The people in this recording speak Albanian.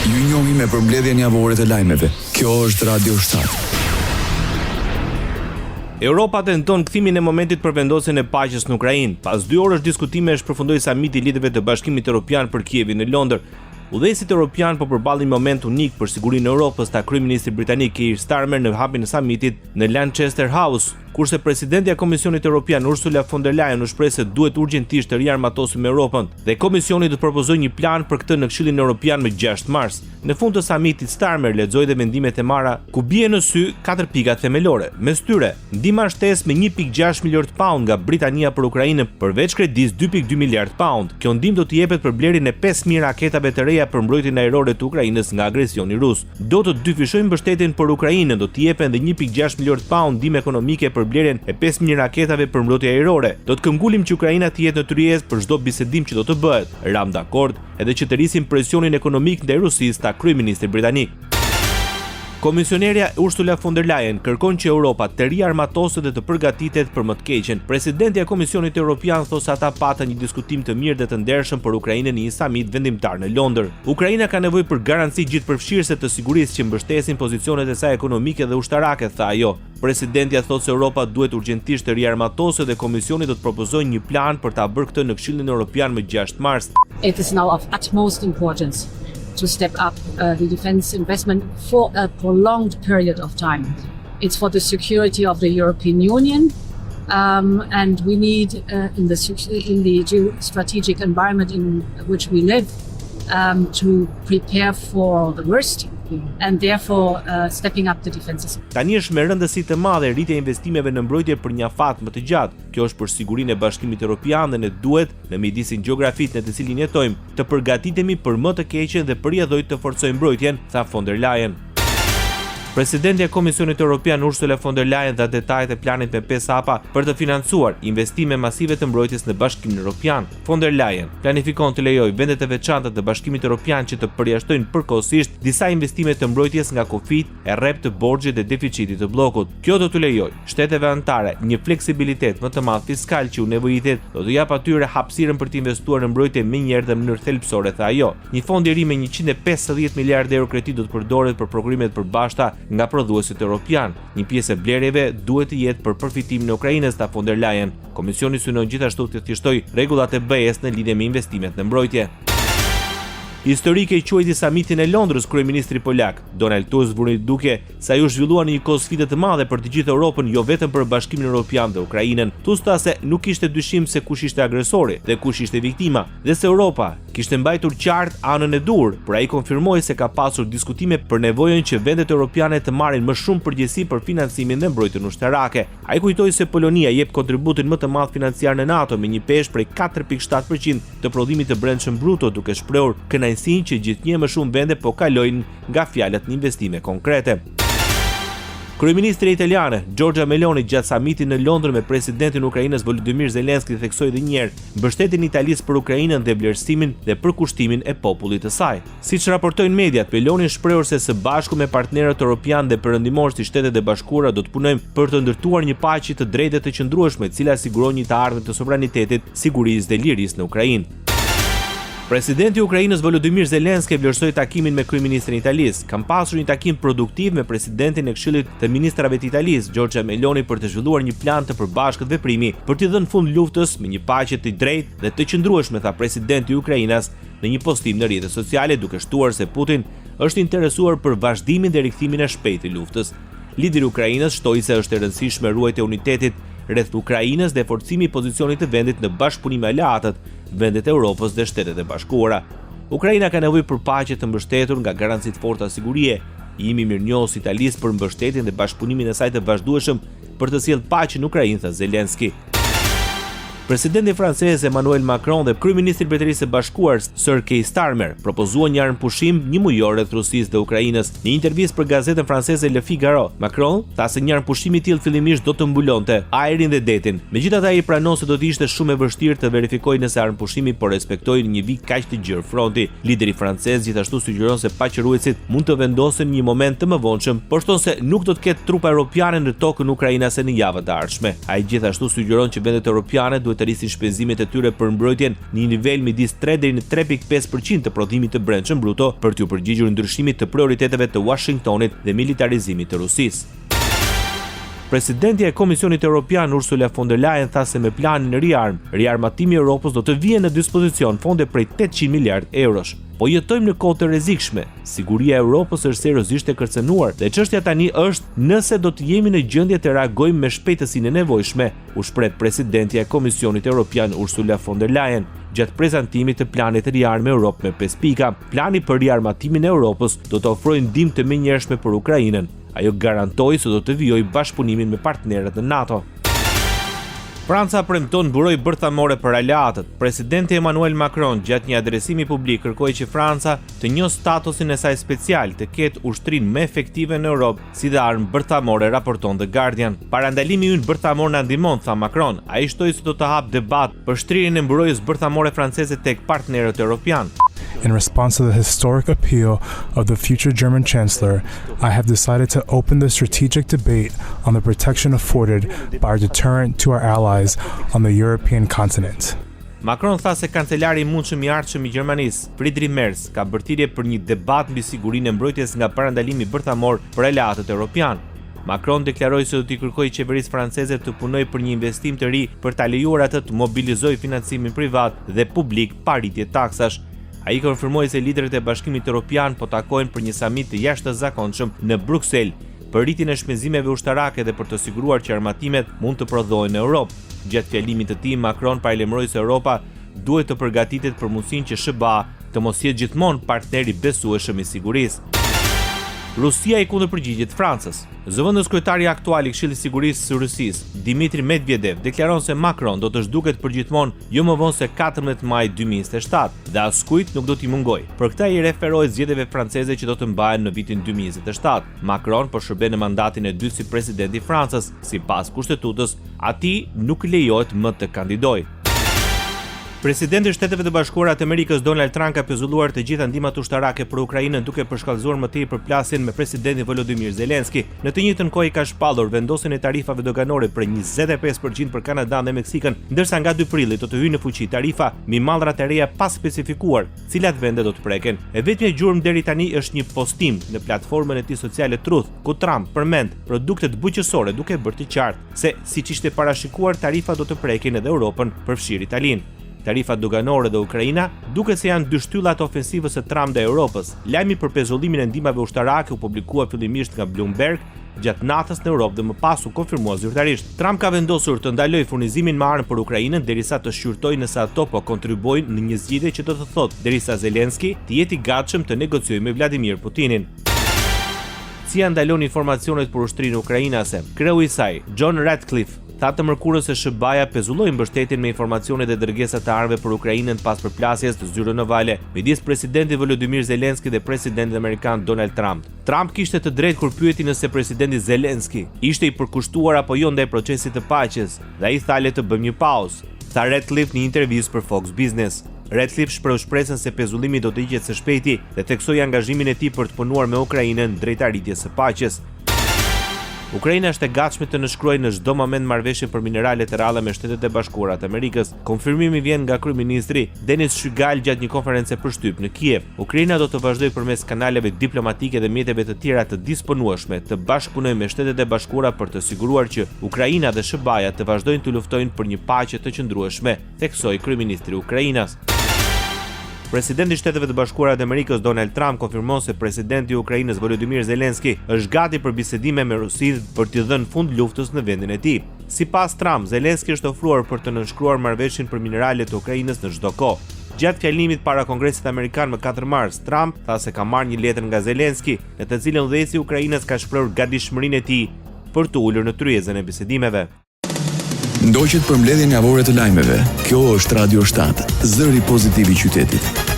Ju njohim me përmbledhjen javore të lajmeve. Kjo është Radio 7. Europa tenton kthimin e momentit për vendosjen e paqes në Ukrainë. Pas 2 orësh diskutime shpërfundoi samiti i liderëve të Bashkimit Evropian për Kievin në Londër. Udhëheqësit evropian po përballin moment unik për sigurinë e Europës, ta kryeministri britanik Keir Starmer në hapjen e samitit në Lancaster House, kurse presidentja e Komisionit Evropian Ursula von der Leyen u shpreh se duhet urgjentisht të riarmatosim me Europën dhe Komisioni do të propozojë një plan për këtë në Këshillin Evropian më 6 mars. Në fund të samitit Starmer lexoi dhe mendimet e marra ku bie në sy 4 pika themelore. Mes tyre, ndihma shtesë me 1.6 miliard pound nga Britania për Ukrainën, përveç kredis 2.2 miliard pound. Kjo ndihmë do të jepet për blerjen e 5.000 raketave të reja për mbrojtjen ajrore të Ukrainës nga agresioni rus. Do të dyfishojnë mbështetjen për Ukrainën, do të jepen edhe 1.6 miliard pound ndihmë ekonomike për blerjen e 5.000 raketave për mbrojtje ajrore. Do të këmbgulim që Ukraina të jetë në tryezë për çdo bisedim që do të bëhet. Ram dakord edhe që të rrisim presionin ekonomik ndaj Rusisë, ta kryeministri britanik. Komisionerja Ursula von der Leyen kërkon që Europa të riarmatosë dhe të përgatitet për më të keqen. Presidentja e Komisionit Evropian thos se ata patën një diskutim të mirë dhe të ndershëm për Ukrainën në një samit vendimtar në Londër. Ukraina ka nevojë për garanci gjithëpërfshirëse të sigurisë që mbështesin pozicionet e saj ekonomike dhe ushtarake, tha ajo. Presidentja thot se Europa duhet urgjentisht të riarmatosë dhe Komisioni do të propozojë një plan për ta bërë këtë në Këshillin Evropian më 6 mars. It is now of utmost importance to step up the defense investment for a prolonged period of time. It's for the security of the European Union, and we need in the geostrategic environment in which we live to prepare for the worst. And therefore stepping up the defenses. Tani është me rëndësi të madhe rritja e investimeve në mbrojtje për një afat më të gjatë. Kjo është për sigurinë e Bashkimit Evropian dhe ne duhet, në mjedisin gjeografisë në të cilin jetojmë, të përgatitemi për më të keqen dhe përjedhoj të forcojmë mbrojtjen, tha von der Leyen. Presidentja e Komisionit Evropian Ursula von der Leyen dha detajet e planit me 5 hapa për të financuar investime masive të mbrojtjes në Bashkimin Evropian. Von der Leyen planifikon të lejojë vendet e veçanta të Bashkimit Evropian që të përjashtojnë përkohësisht disa investime të mbrojtjes nga kufit e rrep të borxhit dhe deficitit të bllokut. Kjo do t'u lejojë shteteve anëtare një fleksibilitet më të madh fiskal që u nevojitet, do të jap atyre hapësirën për të investuar në mbrojtje menjëherë dhe në mënyrë thelbësore, tha ajo. Një fond i ri me 150 miliardë euro kredi do të përdoret për programe të përbashkëta nga prodhuesit evropian. Një pjesë e blerjeve duhet të jetë për përfitimin e Ukrainës, tha von der Leyen. Komisioni synon gjithashtu të thjeshtojë rregullat e BE-s në lidhje me investimet në mbrojtje. Historike i quajti samitin e Londrës kryeministri polak Donald Tusk vuri duke se ai u zhvillua në një kohë sfide të madhe për të gjithë Europën, jo vetëm për Bashkimin Evropian dhe Ukrainën. Tusk tha se nuk kishte dyshim se kush ishte agresori dhe kush ishte viktima, dhe se Europa kishte mbajtur qartë anën e dur, por ai konfirmoi se ka pasur diskutime për nevojën që vendet europiane të marrin më shumë përgjegjësi për financimin dhe mbrojtjen ushtarake. Ai kujtoi se Polonia jep kontributin më të madh financiar në NATO me një peshë prej 4.7% të prodhimit të brendshëm bruto, duke shprehur kënaqësinë që gjithnjë më shumë vende po kalojnë nga fjalët në investime konkrete. Kryeministri italiane Giorgia Meloni gjatë samitit në Londër me presidentin e Ukrainës Volodymyr Zelensky theksoi edhe një herë mbështetjen e Italisë për Ukrainën dhe vlerësimin dhe përkushtimin e popullit të saj. Siç raportojnë mediat, Meloni shprehur se së bashku me partnerët europian dhe perëndimorë si Shtetet e Bashkuara do të punojmë për të ndërtuar një paqe të drejtë dhe të qëndrueshme, e cila siguron një të ardhmen të sovranitetit, sigurisë dhe lirisë në Ukrainë. Presidenti i Ukrainës Volodymyr Zelensky vlerësoi takimin me kryeministrin e Italisë. Kam pasur një takim produktiv me presidentin e Këshillit të Ministrave të Italisë, Giorgia Meloni, për të zhvilluar një plan të përbashkët veprimi për të dhënë fund luftës me një paqe të drejtë dhe të qëndrueshme, tha presidenti i Ukrainës në një postim në rrjetet sociale, duke shtuar se Putin është interesuar për vazhdimin dhe rikthimin e shpejtë të luftës. Lideri i Ukrainës shtoi se është e rëndësishme ruajtja e unitetit rreth Ukrainës dhe forcimi i pozicionit të vendit në bashkëpunim me aleatët, vendet e Europës dhe Shtetet e Bashkuara. Ukraina ka nevojë për paqe të mbështetur nga garancitë forta sigurie. Jemi mirënjohës Italisë për mbështetjen dhe bashkëpunimin e saj të vazhdueshëm për të sjellë paqen në Ukrainë, tha Zelensky. Presidenti francez Emmanuel Macron dhe kryeministri i Britanisë së Bashkuar Sir Keir Starmer propozuan një armpushim një mujor rreth Rusisë dhe Ukrainës. Në një intervistë për gazetën franceze Le Figaro, Macron tha se një armpushim i tillë fillimisht do të mbulonte ajrin dhe detin. Megjithatë, ai pranon se do të ishte shumë e vështirë të verifikojë nëse armpushimi po respektoi një vik kaq të gjerë fronti. Lideri francez gjithashtu sugjeron se paqëruesit mund të vendosen në një moment të mëvonshëm, por thon se nuk do të ketë trupa europiane në tokën ukrainase në javët e ardhshme. Ai gjithashtu sugjeron që vendet europiane duhet të rrisin shpenzimet e tyre për mbrojtjen në një nivel midis 3 deri në 3.5% të prodhimit të brendshëm bruto për t'u përgjigjur ndryshimit të prioriteteve të Washingtonit dhe militarizimit të Rusisë. Presidentja e Komisionit Evropian Ursula von der Leyen tha se me planin riarmatimi i Europës do të vijë në dispozicion fonde prej 800 miliard eurosh. Po jetojmë në kohë të rrezikshme. Siguria e Europës është seriozisht e kërcënuar dhe çështja tani është nëse do të jemi në gjendje të reagojmë me shpejtësinë e nevojshme, u shpreh presidentja e Komisionit Evropian Ursula von der Leyen gjatë prezantimit të planit të riarmë Europë me 5 pika. Plani për riarmatimin e Europës do të ofrojë ndihmë të menjëhershme për Ukrainën. Ajo garantoi se do të vijojë bashkëpunimin me partnerët në NATO. Franca premton buroj bërthamore për aleatët. Presidenti Emmanuel Macron gjatë një adresimi publik kërkoi që Franca të njohë statusin e saj special, të ketë ushtrinë më efektive në Europë si dhe armë bërthamore, raporton The Guardian. Parandalimi ynë bërthamor na ndihmon, tha Macron. Ai shtoi se do të hap debat për shtrirjen e mburojjes bërthamore franceze tek partnerët evropian. In response to the historic appeal of the future German Chancellor, I have decided to open the strategic debate on the protection afforded by our deterrent to our allies on the European continent. Macron tha se kancelari i mundshëm i ardhshëm i Gjermanisë, Friedrich Merz, ka bërthirrje për një debat mbi sigurinë e mbrojtjes nga parandalimi bërthamor për aleatët evropian. Macron deklaroi se do t'i kërkojë qeverisë franceze të punojë për një investim të ri për ta lejuar atë të mobilizojë financimin privat dhe publik pa rritje taksash. Ai konfirmoi se liderët e Bashkimit Evropian po takojnë për një samit të jashtëzakonshëm në Bruksel për rritjen e shpenzimeve ushtarake dhe për të siguruar që armatimet mund të prodhohen në Europë. Gjatë fjalimit të tij, Macron paralajmëroi se Europa duhet të përgatitet për mundësinë që SBA të mos jetë gjithmonë partneri besueshëm i sigurisë. Rusia i kundërpërgjigjet Francës. Zëvendës kryetari aktual i Këshillit të Sigurisë së Rusisë, Dmitri Medvedev, deklaron se Macron do të zhduket përgjithmonë jo më vonë se 14 maj 2027 dhe askujt nuk do t'i mungoj. Për këtë i referoi zgjedhjeve franceze që do të mbahen në vitin 2027. Macron po shërben në mandatin e dytë si president i Francës. Sipas kushtetutës, atij nuk lejohet më të kandidojë. Presidenti i Shteteve të Bashkuara të Amerikës Donald Trump ka pezulluar të gjitha ndihmat ushtarake për Ukrainën duke përshkallëzuar më tepër plasjen me presidentin Volodymyr Zelensky. Në të njëjtën kohë ka shpallur vendosjen e tarifave doganore për 25% për Kanadan dhe Meksikën, ndërsa nga 2 prilli do të hyjë në fuqi tarifa mbi mallrat e reja pa specifikuar cilat vende do të preken. E vetmja gjurmë deri tani është një postim në platformën e tij sociale Truth, ku Trump përmend produktet bujqësore duke bërë të qartë se siç ishte parashikuar tarifa do të prekin edhe Europën, përfshir Italinë. Tarifat doganore dhe Ukraina duket se janë dy shtyllat ofensivës së Trump dhe Europës. Lajmi për pezullimin e ndihmave ushtarake u publikua fillimisht nga Bloomberg gjatë natës në Europë dhe më pas u konfirmua zyrtarisht. Trump ka vendosur të ndalojë furnizimin me armë për Ukrainën derisa të shqyrtojë nëse ato po kontribuojnë në një zgjidhje që do të thotë derisa Zelensky të jetë i gatshëm të negociojë me Vladimir Putinin. CIA ndalon informacionet për ushtrinë ukrainase. Kreu i saj, John Ratcliffe, tha të mërkurës se SBA pezulloi mbështetjen me informacione dhe dërgesa të armëve për Ukrainën pas përplasjes të zyrën navale midis presidentit Volodymyr Zelensky dhe presidentit amerikan Donald Trump. Trump kishte të drejtë kur pyeti nëse presidenti Zelensky ishte i përkushtuar apo jo ndaj procesit të paqes, dhe ai tha le të bëjmë një pauzë, tha Ratcliffe në një intervistë për Fox Business. Ratcliffe shpreh shpresën se pezullimi do të hiqet së shpejti dhe theksoi angazhimin e tij për të punuar me Ukrainën drejt arritjes së paqes. Ukraina është e gatshme të nënshkruajë në çdo moment marrëveshje për minerale të rralla me Shtetet e Bashkuara të Amerikës. Konfirmimi vjen nga kryeministri Denis Shmyhal gjatë një konferencë përshtyp në Kiev. Ukraina do të vazhdojë përmes kanaleve diplomatike dhe mjeteve të tjera të disponueshme të bashkëpunojë me Shtetet e Bashkuara për të siguruar që Ukraina dhe SBA të vazhdojnë të luftojnë për një paqe të qëndrueshme, theksoi kryeministri i Ukrainës. Presidenti i Shteteve të Bashkuara të Amerikës Donald Trump konfirmon se presidenti i Ukrainës Volodymyr Zelensky është gati për bisedime me Rusinë për t'i dhënë fund luftës në vendin e tij. Sipas Trump, Zelensky është ofruar për të nënshkruar marrëveshjen për mineralet të Ukrainës në çdo kohë. Gjatë fjalimit para Kongresit Amerikan më 4 mars, Trump tha se ka marrë një letër nga Zelensky, në të cilën udhëheqësi i Ukrainës ka shprehur gatishmërinë e tij për të ulur në tryezën e bisedimeve. Ndoqet përmbledhjen javore të lajmeve. Kjo është Radio 7, zëri pozitiv i qytetit.